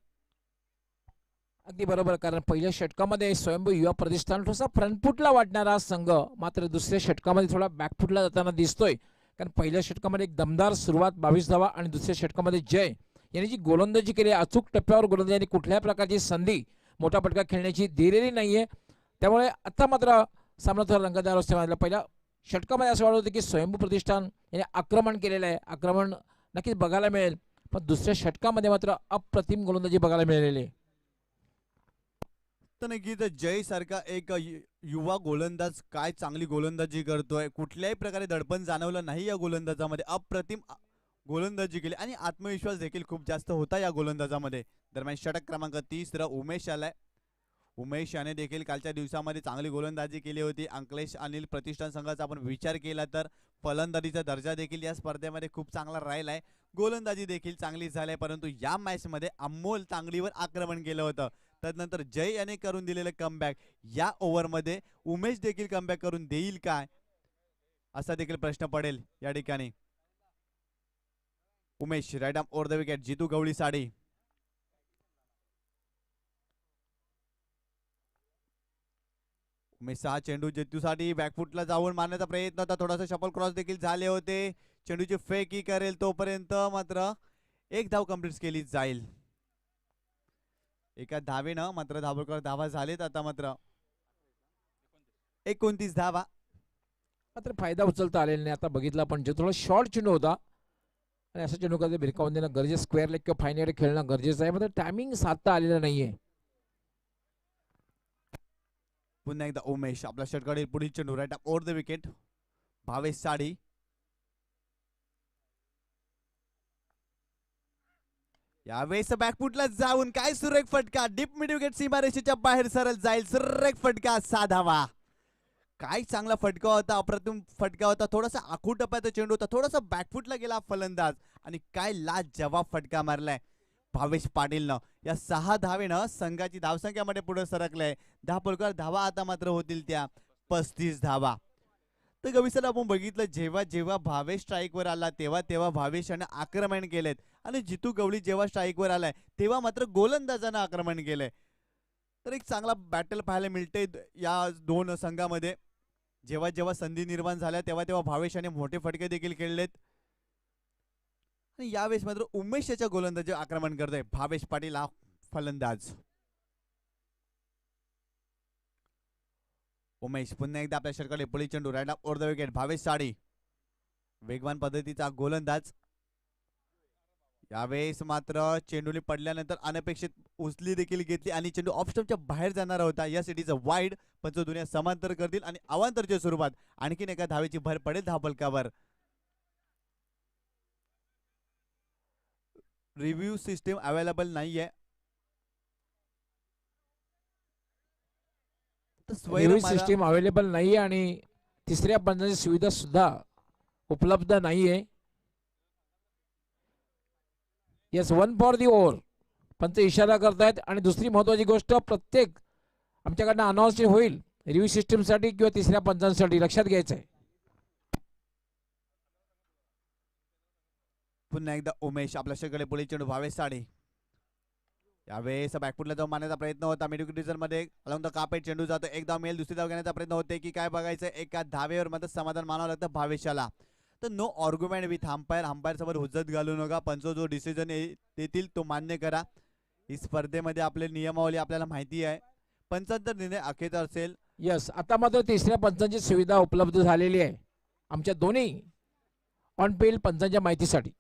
अगदी बरोबर, कारण पहिल्या षटकामध्ये स्वयंभू युवा प्रतिष्ठान थोडासा फ्रंटफुटला वाटणारा संघ मात्र दुसऱ्या षटकामध्ये थोडा बॅकफुटला जाताना दिसतोय. कारण पहिल्या षटकामध्ये एक दमदार सुरुवात 22 धावा आणि दुसऱ्या षटकामध्ये जय यांनी जी गोलंदाजी केली, अचूक टप्प्यावर गोलंदाजी, कुठल्या प्रकारची संधी मोठा फटका खेळण्याची दिलेली नाहीये. त्यामुळे आता मात्र सामना थोडा रंगतदार असते. पहिल्या षटकामध्ये असं वाटत होतं की स्वयंभू प्रतिष्ठान याने आक्रमण केलेलं आहे, आक्रमण नक्कीच बघायला मिळेल, पण दुसऱ्या षटकामध्ये मात्र अप्रतिम गोलंदाजी बघायला मिळालेली आहे.
तर नक्कीच जय सारखा एक युवा गोलंदाज काय चांगली गोलंदाजी करतोय, कुठल्याही प्रकारे दडपण जाणवलं नाही या गोलंदाजामध्ये. अप्रतिम गोलंदाजी केली आणि आत्मविश्वास देखील खूप जास्त होता या गोलंदाजामध्ये. दरम्यान षटक क्रमांक 30 उमेश आलाय. उमेश याने देखील कालच्या दिवसामध्ये चांगली गोलंदाजी केली होती. अंकलेश अनिल प्रतिष्ठान संघाचा आपण विचार केला तर फलंदाजीचा दर्जा देखील या स्पर्धेमध्ये खूप चांगला राहिलाय. गोलंदाजी देखील चांगली झाली, परंतु या मॅच मध्ये अमोल तांगडीवर आक्रमण केलं होतं. त्यानंतर जय याने करून दिलेलं कमबॅक, या ओव्हरमध्ये उमेश देखील कमबॅक करून देईल काय असा देखील प्रश्न पडेल या ठिकाणी. Umesh right arm over the wicket. Jitu Gawali साडी. उमेश हा चेंडू जितूसाठी बॅकफुटला जाऊन मारण्याचा प्रयत्न होता. थोडासा शफल क्रॉस देखील झाले होते. चेंडूची फेक ही करेल तोपर्यंत मात्र एक धाव कंप्लीट केली जाईल. एका धावेनं मात्र धावकर धावा झालेत. आता मात्र 29 धावा.
मात्र फायदा उचलता आलेला नाही. आता बघितलं आपण जे थोडा शॉर्ट चेंडू होता आणि असं चेंडू कधी भिरकावून देणं गरजेचं, स्क्वेअर लेग किंवा फायनल खेळणं गरजेचं आहे. मात्र टायमिंग साधता आलेलं नाहीये.
पुन्हा एकदा उमेश आपल्या षटकडे पुढील चेंडू right arm over the wicket. Bhavesh Sadi. यावेळेस बॅकफुटला जाऊन काय सुरेख फटका, डीप मिड विकेट सीमारेषेच्या बाहेर सरळ जाईल. सुरेख फटका, साधावा. काय चांगला फटका होता, अप्रतिम फटका होता. थोडासा आखू टप्प्याचा चेंडू होता, थोडासा बॅकफुटला गेला फलंदाज आणि काय लाजवाब फटका मारलाय भावेश पाटीलनं. या 6 धावेनं संघाची धावसंख्यामध्ये पुढे सरकलंय. 10 पलकार धावा आता मात्र होतील त्या 35 धावा. तर गविसर आपण बघितलं जेव्हा जेव्हा भावेश स्ट्राईकवर आला तेव्हा तेव्हा भावेशाने आक्रमण केलेत आणि जितू गवळी जेव्हा स्ट्राईकवर आलाय तेव्हा मात्र गोलंदाजानं आक्रमण केलंय. तर एक चांगला बॅटल पाहायला मिळते या दोन संघामध्ये. जेव्हा जेव्हा संधी निर्माण झाल्या तेव्हा तेव्हा भावेशाने मोठे फटके देखील खेळलेत आणि यावेळेस मात्र उमेश याच्या गोलंदाजी आक्रमण करतोय. भावेश पाटील हा फलंदाज. उमेश पुन्हा एकदा आपल्या षटकाकडे पुढील चेंडू right arm over the wicket. Bhavesh Sadi वेगवान पद्धतीचा गोलंदाज. यावेळेस मात्र चेंडूने पडल्यानंतर अनपेक्षित उचली देखील घेतली आणि चेंडू ऑफ स्टंपच्या बाहेर जाणार होता. या सिटीचं वाईड पंचदुनिया समांतर करतील आणि अवांतरच्या स्वरूपात आणखीन एका धावेची भर पडेल धावफलकावर. रिव्ह्यू सिस्टीम अवेलेबल नाहीये.
सिस्टीम अवेलेबल नाहीये आणि तिसऱ्या पंचाची सुविधा सुद्धा उपलब्ध नाहीये. येस, 1 फॉर दी ओव्हर पंच इशारा करतायत. आणि दुसरी महत्वाची गोष्ट प्रत्येक आमच्याकडनं अनाउन्स होईल रिव्ह्यू सिस्टीमसाठी किंवा तिसऱ्या पंचांसाठी, लक्षात घ्यायचं आहे.
पुन्हा एकदा उमेश आपल्या षटकाकडे पुढील चेंडू भावेश साडी. यावेळेस बॅकफुटला जाऊन मारण्याचा प्रयत्न होता. मिडविकेट मध्ये अलॉंग द कापेट चेंडू जातो. एक धाव मिळेल, दुसरी धाव घेण्याचा प्रयत्न होते की काय बघायचं. एका धावेवर मात्र समाधान मानावं लागतं भावेशाला. तर no argument with umpire. Umpire समोर हुज्जत घालू नका. पंच जो डिसिजन देतील तो मान्य करा. ही स्पर्धेमध्ये आपले नियमावली आपल्याला माहिती आहे. पंचांतर निर्णय अखेरचा असेल.
यस, आता मात्र तिसऱ्या पंचांची सुविधा उपलब्ध झालेली आहे आमच्या दोन्ही ऑन फील्ड पंचांच्या माहितीसाठी.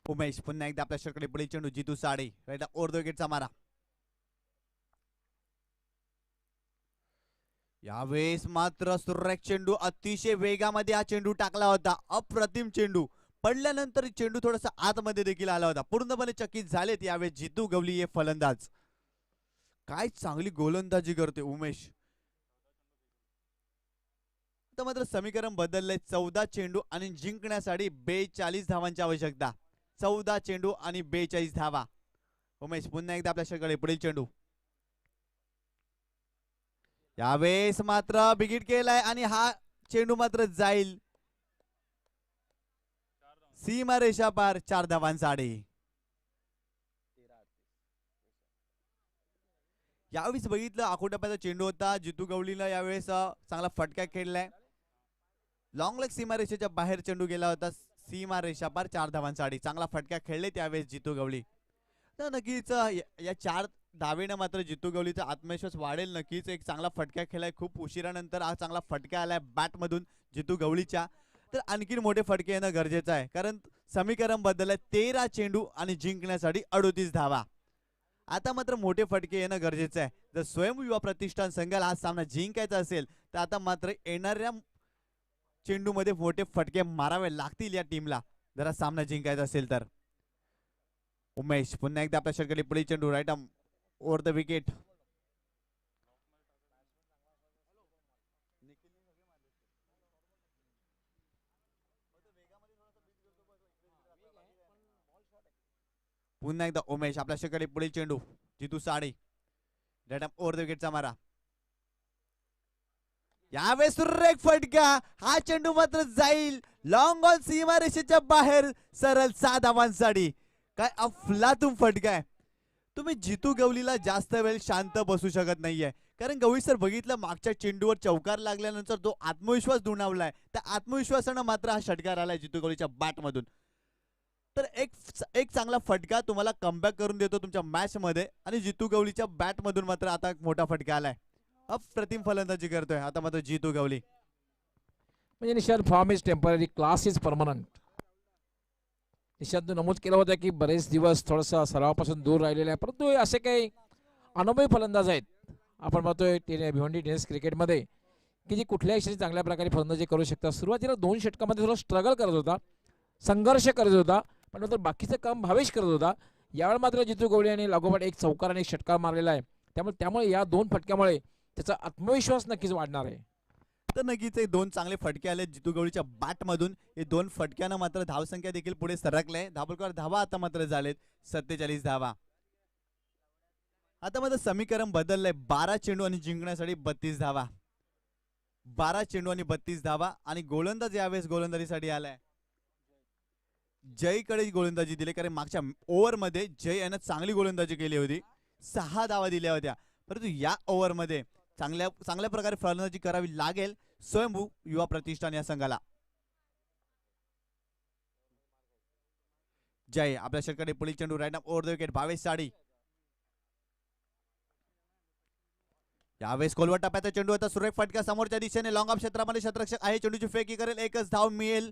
उमेश पुन्हा एकदा आपल्या षटकाकडे पुढील चेंडू जितू साडी राईट ओव्हर द विकेटचा मारा. यावेळेस मात्र सुरेख चेंडू, अतिशय वेगामध्ये हा चेंडू टाकला होता. अप्रतिम चेंडू. पडल्यानंतर चेंडू थोडासा आतमध्ये देखील आला होता. पूर्णपणे चकित झालेत यावेळेस जितू गवली हे फलंदाज. काय चांगली गोलंदाजी करते उमेश. तर मात्र समीकरण बदललंय. 14 चेंडू आणि जिंकण्यासाठी 42 धावांची आवश्यकता. 14 चेंडू आणि 42 धावा. उमेश पुन्हा एकदा आपल्या षटकाकडे पुढील चेंडू. यावेळेस मात्र बिगिट केलाय आणि हा चेंडू मात्र जाईल सीमा रेषा पार. 4 धावांसाठी. यावेळेस बघितलं आखोटप्प्याचा चेंडू होता. जितू गवळीला यावेळेस चांगला फटका खेळलाय. लॉंग लेग सीमा रेषेच्या बाहेर चेंडू गेला होता. सीमा रेषा पार 4 धावांसाठी. चांगला फटका खेळले त्यावेळेस जितू गवळी. तर नक्कीच या 4 धावेनं मात्र जितू गवळीचा आत्मविश्वास वाढेल. नक्कीच एक चांगला फटका खेळलाय. खूप उशिरानंतर हा चांगला फटका आलाय बॅट मधून जितू गवळीच्या. तर आणखीन मोठे फटके येणं गरजेचं आहे कारण समीकरण बदललंय. 13 चेंडू आणि जिंकण्यासाठी 38 धावा. आता मात्र मोठे फटके येणं गरजेचं आहे. जर स्वयं युवा प्रतिष्ठान संघाला हा सामना जिंकायचा असेल तर आता मात्र येणाऱ्या चेंडू मध्ये मोठे फटके मारावे लागतील या टीमला जर सामना जिंकायचा असेल तर. उमेश पुन्हा एकदा आपल्या षटकातील पुढील चेंडू right arm over the wicket. पुन्हा एकदा उमेश आपल्या षटकातील पुढील चेंडू Jitu Sade right arm over the विकेटचा मारा. यावेळेस सुरेख फटका. हा चेंडू मात्र जाईल लॉंग ऑन सीमारेषेच्या बाहेर सरळ 6 धावांसाठी. काय अफलातून फटका आहे. तुम्ही जितू गवलीला जास्त वेळ शांत बसू शकत नाहीये, कारण गवळी सर बघितलं मागच्या चेंडूवर चौकार लागल्यानंतर जो आत्मविश्वास दुणावलाय त्या आत्मविश्वासानं मात्र हा षटकार आलाय जितू गवळीच्या बॅट मधून. तर एक चांगला फटका तुम्हाला कमबॅक करून देतो तुमच्या मॅच मध्ये, आणि जितू गवलीच्या बॅट मधून मात्र आता एक मोठा फटका आलाय. अप्रतिम फलंदाजी करतोय आता मात्र जितू गवली.
म्हणजे Nishant form is temporary, class is permanent. Nishant नमूद केलं होतं की बरेच दिवस थोडंसं सरावापासून दूर राहिलेला आहे, परंतु असे काही अनुभवी फलंदाज आहेत आपण पाहतोय भिवंडी टेनिस क्रिकेटमध्ये की जी कुठल्याही क्षेत्रात चांगल्या प्रकारे फलंदाजी करू शकतात. सुरुवातीला 2 षटकामध्ये थोडं स्ट्रगल करत होता, संघर्ष करत होता, पण नंतर बाकीचं काम भावेश करत होता. यावेळी मात्र जितू गवळी यांनी लागोपाठ एक चौकार आणि एक षटकार मारलेला आहे. त्यामुळे या 2 फटक्यामुळे त्याचा आत्मविश्वास नक्कीच वाढणार आहे.
तर नक्कीच हे 2 चांगले फटके आले जितू गवळीच्या बॅट मधून. हे 2 फटक्यानं मात्र धावसंख्या देखील पुढे सरकले. धावफलकावर धावा आता मात्र झालेत 47 धावा. आता मात्र समीकरण बदललंय. 12 चेंडू आणि जिंकण्यासाठी 32 धावा. 12 चेंडू आणि 32 धावा. आणि गोलंदाज यावेळेस गोलंदाजीसाठी आलाय. जयकडे गोलंदाजी दिली, कारण मागच्या ओव्हर मध्ये जय यानं चांगली गोलंदाजी केली होती, 6 धावा दिल्या होत्या. परंतु या ओव्हर मध्ये चांगल्या प्रकारे फलंदाजी करावी लागेल स्वयंभू युवा प्रतिष्ठान या संघाला. जय आपल्या षटकातील पुढील चेंडू right arm over the wicket Bhavesh Sadi. यावेळेस खोलवर टप्प्याचा चेंडू होता. सुरेख फटका समोरच्या दिशेने लॉंग ऑफ क्षेत्रामध्ये शतरक्षक आहे, चेंडूची फेकी करेल, एकच धाव मिळेल.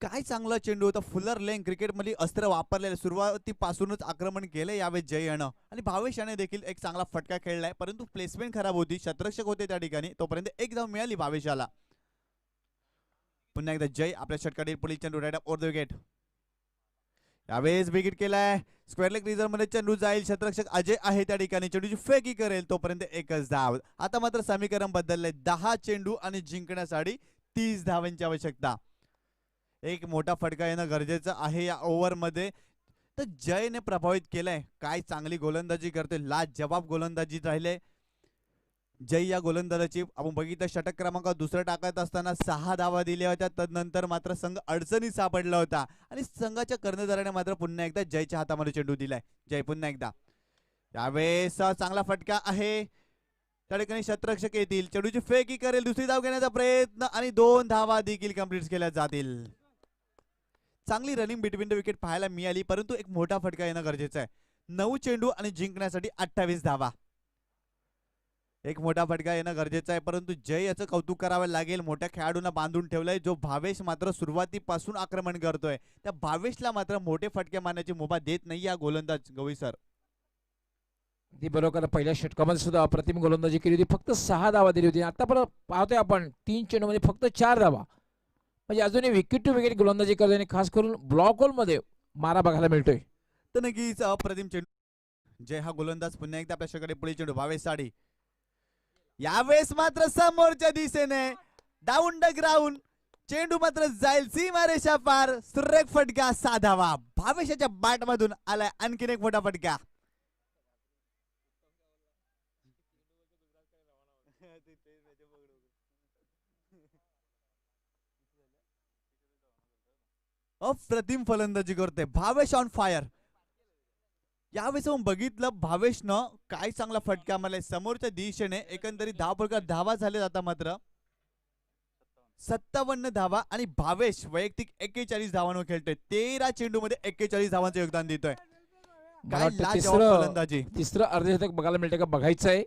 काय चांगला चेंडू होता. फुलर लेन क्रिकेटमध्ये अस्त्र वापरलेले, सुरुवातीपासूनच आक्रमण केले यावेळेस जय यानं, आणि भावेश याने देखील एक चांगला फटका खेळलाय, परंतु प्लेसमेंट खराब होती, शतरक्षक होते त्या ठिकाणी, तोपर्यंत एक धाव मिळाली भावेशाला. पुन्हा एकदा जय आपल्या षटकातील पुढील चेंडू right arm over the wicket. यावेळेस विकेट केलाय. स्क्वेअर लेग रिझर्व मध्ये चेंडू जाईल, शतरक्षक अजय आहे त्या ठिकाणी, चेंडूची फेकी करेल, तोपर्यंत एकच धाव. आता मात्र समीकरण बदललंय. 10 चेंडू आणि जिंकण्यासाठी 30 धावांची आवश्यकता. एक मोठा फटका येणं गरजेचं आहे या ओव्हर मध्ये. तर जयने प्रभावित केलंय. काय चांगली गोलंदाजी करतोय, लाजवाब गोलंदाजी राहिले जय या गोलंदाजाची. आपण बघितलं षटक क्रमांक 2 टाकत असताना 6 धावा दिल्या होत्या. तदनंतर मात्र संघ अडचणीत सापडला होता, आणि संघाच्या कर्णधाराने मात्र पुन्हा एकदा जयच्या हातामध्ये चेंडू दिलाय. जय पुन्हा एकदा. यावेळेस चांगला फटका आहे, त्या ठिकाणी शतरक्षक येतील, चेंडूची फेकी करेल, दुसरी धाव घेण्याचा प्रयत्न, आणि 2 धावा देखील कंप्लीट केल्या जातील. चांगली रनिंग बिटवीन द विकेट पाहायला मिळाली, परंतु एक मोठा फटका येणं गरजेचं आहे. 9 चेंडू आणि जिंकण्यासाठी 28 धावा. एक मोठा फटका येणं गरजेचं आहे, परंतु जय याचं कौतुक करावं लागेल. मोठ्या खेळाडूंना बांधून ठेवलंय. जो भावेश मात्र सुरुवातीपासून आक्रमण करतोय, त्या भावेशला मात्र मोठे फटके मारण्याची मुभा देत नाही या गोलंदाज गवळी सर.
ती बरोबर पहिल्या षटकामध्ये सुद्धा अप्रतिम गोलंदाजी केली होती, फक्त 6 धावा दिली होती. आता परत पाहतोय आपण 3 चेंडूमध्ये फक्त 4 धावा. म्हणजे अजूनही विकेट टू विकेट गोलंदाजी करते, आणि खास करून ब्लॉक होल मध्ये मारा बघायला मिळतोय.
तर नक्कीच अप्रतिम चेंडू. जय हा गोलंदाज पुन्हा एकदा आपल्या षटकातील पुढील चेंडू भावेश साडी. यावेळेस मात्र समोरच्या दिशेने डाऊन द ग्राउंड, चेंडू मात्र जाईल सीमारेषा पार. सुरेख फटका, 6 धावा. भावेशाच्या बॅट मधून आलाय आणखीन एक मोठा फटका. अप्रतिम फलंदाजी करते भावेश, ऑन फायर. यावेळेस बघितलं भावेशनं काय चांगला फटका मारलाय समोरच्या दिशेने. एकंदरीत धावा झाले आता मात्र 57 धावा, आणि भावेश वैयक्तिक 41 धावांवर खेळतोय. 13 चेंडू मध्ये 41 धावांचं योगदान देतोय. काय लाजवाब फलंदाजी.
तिसरं अर्धशतक बघायला मिळतंय का बघायचं आहे.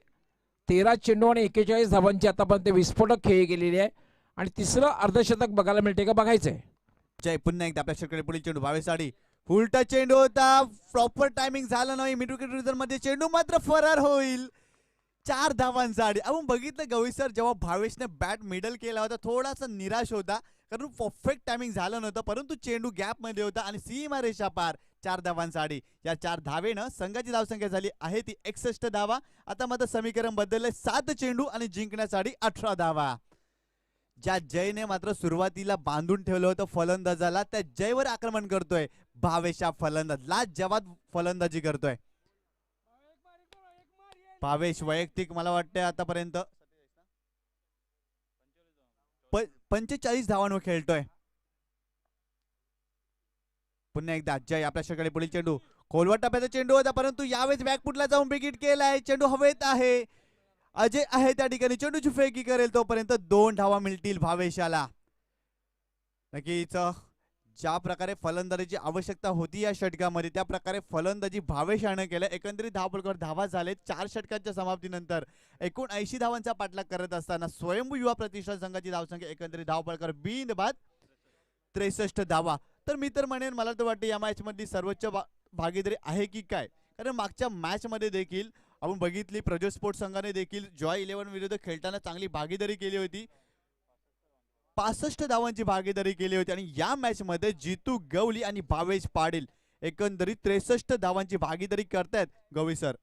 13 चेंडू आणि 41 धावांची आतापर्यंत विस्फोटक खेळी गेलेली आहे, आणि तिसरं अर्धशतक बघायला मिळतंय का बघायचं आहे.
जय पुन्हा एकदा आपल्या षटकातील पुढील चेंडू भावेश साडी. उलटा चेंडू होता, प्रॉपर टायमिंग झालं नाही. मिड विकेट रिझर्व मध्ये चेंडू मात्र फरार होईल. 4 धावांसाठी. आपण बघितलं गवळी सर, जेव्हा भावेशने बॅट मिडल केला होता थोडासा निराश होता, कारण परफेक्ट टायमिंग झालं नव्हतं, परंतु चेंडू गॅप मध्ये होता आणि सीमारेषा पार 4 धावांसाठी. या 4 धावेनं संघाची धावसंख्या झाली आहे ती 61 धावा. आता मात्र समीकरण बदलले, 7 चेंडू आणि जिंकण्यासाठी 18 धावा. ज्या जयने मात्र सुरुवातीला बांधून ठेवलं होतं फलंदाजाला, त्या जयवर आक्रमण करतोय भावेश. हा फलंदाज लाजवाब फलंदाजी करतोय. भावेश वैयक्तिक मला वाटतंय आतापर्यंत 45 धावांवर खेळतोय. पुन्हा एकदा जय आपल्या षटकाकडे. पुढील चेंडू खोलवर टप्प्याचा चेंडू होता, परंतु यावेळेस बॅकफुटला जाऊन विकेट केलाय. चेंडू हवेत आहे. अजय आहे त्या ठिकाणी, चेंडूची फेकी करेल तोपर्यंत 2 धावा मिळतील भावेशाला. नक्कीच ज्या प्रकारे फलंदाजीची आवश्यकता होती या षटकामध्ये, त्या प्रकारे फलंदाजी भावेशाने केलं. एकंदरीत धावफलकावर धावा झाले 4 षटकांच्या समाप्तीनंतर. 79 धावांचा पाठलाग करत असताना स्वयंभू युवा प्रतिष्ठान संघाची धावसंख्या एकंदरीत धावफलकावर बिनबाद 63 धावा. तर मी तर म्हणेन, मला तर वाटतं या मॅच मधली सर्वोच्च भागीदारी आहे की काय. कारण मागच्या मॅच मध्ये देखील आपण बघितली, प्रज्वल स्पोर्ट्स संघाने देखील जॉय 11 विरुद्ध खेळताना चांगली भागीदारी केली होती. 65 धावांची भागीदारी केली होती. आणि या मॅच मध्ये जितू गवली आणि भावेश पाटील एकंदरीत 63 धावांची भागीदारी करतायत. गवळी सर,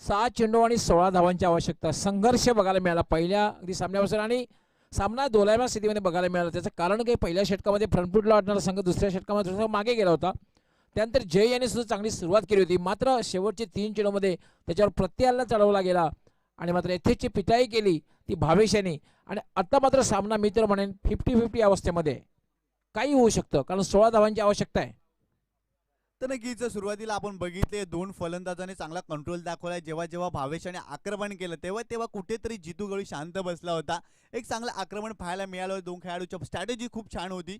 6 चेंडू आणि 16 धावांची आवश्यकता. संघर्ष बघायला मिळाला पहिल्या अगदी सामन्यापासून, आणि सामना दोलायमान स्थितीमध्ये बघायला मिळाला. त्याचं कारण काही पहिल्या षटकामध्ये फ्रंटफुटला वाटणारा संघ दुसऱ्या षटकामध्ये थोडासा मागे गेला होता. त्यानंतर जय यांनी सुद्धा चांगली सुरुवात केली होती, मात्र शेवटचे 3 चेंडूमध्ये त्याच्यावर प्रत्याला चढवला गेला आणि मात्र यथेची पिटाई केली ती भावेश यांनी. आणि आता मात्र सामना मी तर म्हणेन 50-50 अवस्थेमध्ये काही होऊ शकतं, कारण 16 धावांची आवश्यकता आहे.
तर नक्कीच सुरुवातीला आपण बघितले 2 फलंदाजांनी चांगला कंट्रोल दाखवलाय. जेव्हा जेव्हा भावेशाने आक्रमण केलं तेव्हा तेव्हा कुठेतरी जितू गवळी शांत बसला होता. एक चांगलं आक्रमण पाहायला मिळालं. 2 खेळाडूची स्ट्रॅटेजी खूप छान होती.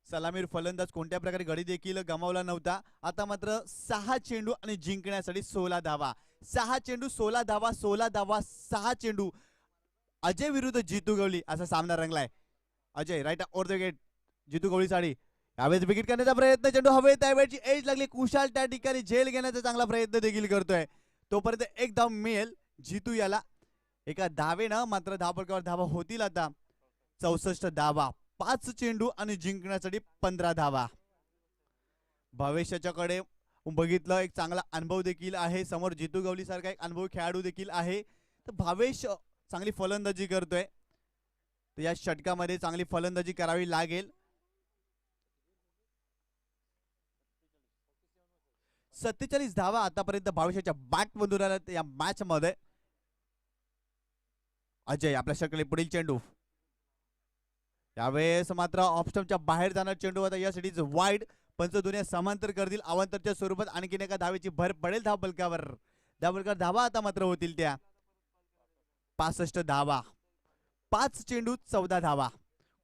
सलामीर फलंदाज कोणत्या प्रकारे गडी देखील गमावला नव्हता. आता मात्र 6 चेंडू आणि जिंकण्यासाठी 16 धावा. 6 चेंडू 16 धावा, 16 धावा 6 चेंडू. अजय विरुद्ध जितू गवळी असा सामना रंगलाय. Ajay right over the gate, जितू गवळीसाठी यावेळेस विकेट करण्याचा प्रयत्न. चेंडू हवेत, त्यावेळची एज लागली. कुशाल त्या ठिकाणी झेल घेण्याचा चांगला प्रयत्न देखील करतोय. तोपर्यंत एक धाव मिळेल जितू याला. एका धावेनं मात्र धावफलकावर धावा होतील आता 64 धावा. 5 चेंडू आणि जिंकण्यासाठी 15 धावा. भावेशाच्याकडे बघितलं एक चांगला अनुभव देखील आहे. समोर जितू गवली सारखा एक अनुभवी खेळाडू देखील आहे. तर भावेश चांगली फलंदाजी करतोय. तर या षटकामध्ये चांगली फलंदाजी करावी लागेल. 47 धावा आतापर्यंत भावेशाच्या बॅट मधून आल्या या मॅच मध्ये. अजय आपल्या षटकाकडे. पुढील चेंडू यावेळेस मात्र ऑफस्टंपच्या बाहेर जाणार चेंडू होता. यासाठीच वाईड. पंच दुनिया समांतर करतील. अवांतरच्या स्वरूपात आणखीन एका धावेची भर पडेल धावफलकावर. धावफलकावर धावा आता मात्र होतील त्या 65 धावा. 5 चेंडू 14 धावा.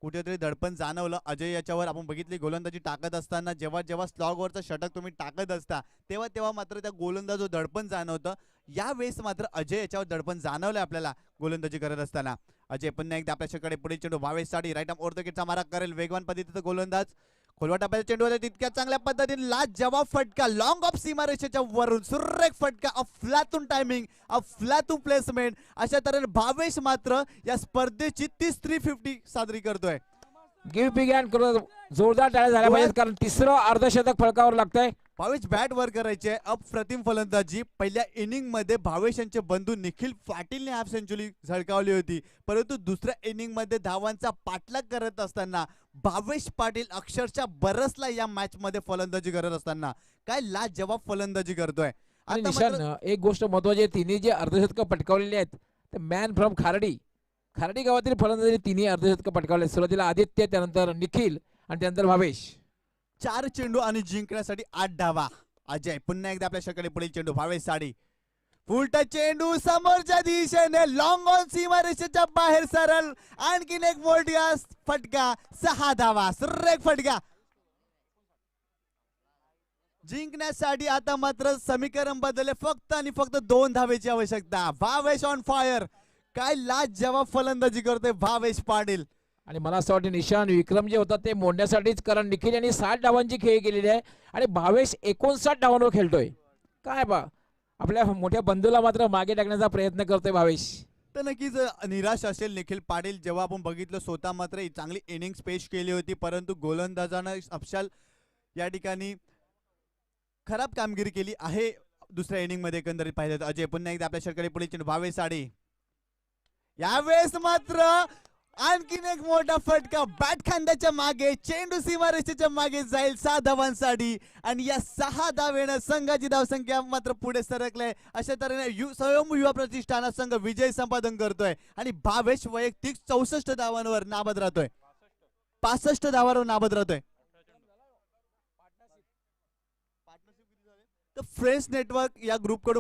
कुठेतरी दडपण जाणवलं अजय याच्यावर. आपण बघितली गोलंदाजी टाकत असताना जेव्हा जेव्हा स्लॉगवरचं षटक तुम्ही टाकत असता तेव्हा तेव्हा मात्र त्या गोलंदाज दडपण जाणवतं. यावेळेस मात्र अजय याच्यावर दडपण जाणवलंय आपल्याला गोलंदाजी करत असताना. अजय पुन्हा एकदा आपल्या षटकाकडे. पुढील चेंडू भावेशसाठी. राईट आर्म ओव्हर द गेटचा मारा करेल. वेगवान पद्धतीचा गोलंदाज. खोलवा टप्प्याचा चेंडू होता. तितक्या चांगल्या पद्धतीने लाजवाब फटका लॉंग ऑफ सीमारेषेच्या वरून सुरेख फटका. अफलातून टायमिंग, अफलातून प्लेसमेंट. अशा तऱ्हेने भावेश मात्र या स्पर्धेची 350 साजरी करतोय.
गिव्ह बिग हँड करून जोरदार टाळ्या झाल्या पाहिजेत, कारण तिसरं अर्धशतक फलकावर लागतंय.
भावेश बॅट वर करायचे. अप्रतिम फलंदाजी. पहिल्या इनिंग मध्ये भावेश यांचे बंधू निखिल पाटीलने हाफ सेंचुरी झळकावली होती, परंतु दुसऱ्या इनिंग मध्ये धावांचा पाठलाग करत असताना भावेश पाटील अक्षरशः बरसला या मॅच मध्ये फलंदाजी करत असताना. काय लाजवाब फलंदाजी करतोय.
आणि निशान एक गोष्ट महत्वाची आहे, तिन्ही जे अर्धशतक पटकावलेले आहेत ते मॅन फ्रॉम खारडी गावातील फलंदाजांनी तिन्ही अर्धशतक पटकावले. सुरुवातीला आदित्य, त्यानंतर निखिल आणि त्यानंतर भावेश.
4 चेंडू आणि जिंकण्यासाठी 8 धावा. अजय पुन्हा एकदा आपल्या षटकाकडे. पुढील चेंडू भावेश साडी. फुलटा चेंडू समोरच्या दिशेने लॉंग ऑन सीमारेषेच्या बाहेर सरळ. आणखीन एक मोठा फटका. 6 धावा. सुरेख फटका. जिंकण्यासाठी आता मात्र समीकरण बदलले. फक्त आणि फक्त 2 धावेची आवश्यकता. Bhavesh on fire. काय लाजवाब फलंदाजी करतोय भावेश पाटील.
आणि मला असं वाटतं निशान विक्रम जे होता ते मोडण्यासाठीच, कारण निखिल यांनी 60 धावांची खेळी केलेली आहे आणि भावेश 59 धावांवर खेळतोय. काय बा आपल्या मोठ्या बंधूला मात्र मागे टाकण्याचा प्रयत्न करतोय भावेश.
तर नक्कीच निराश असेल निखिल पाटील जेव्हा आपण बघितलं स्वतः मात्र चांगली इनिंग्स पेश केली होती परंतु गोलंदाजानं अफशाल या ठिकाणी खराब कामगिरी केली आहे दुसऱ्या इनिंग मध्ये एकंदरीत पाहिलं तर अजय पुन्हा एकदा आपल्या षटकारी पुढे चेंडू भावे साडी यावेळेस मात्र आणखीन एक मोठा फटका बॅट खांद्याच्या मागे चेंडू सीमारेषेच्या मागे जाईल 6 धावांसाठी आणि या 6 धावेनं संघाची धावसंख्या मात्र पुढे सरकले अशा तऱ्हेने स्वयं युवा प्रतिष्ठान संघ विजय संपादन करतोय आणि भावेश वैयक्तिक 64 धावांवर नाबाद राहतोय 65 धावांवर नाबाद राहतोय तर फ्रेंड्स नेटवर्क या ग्रुप कडून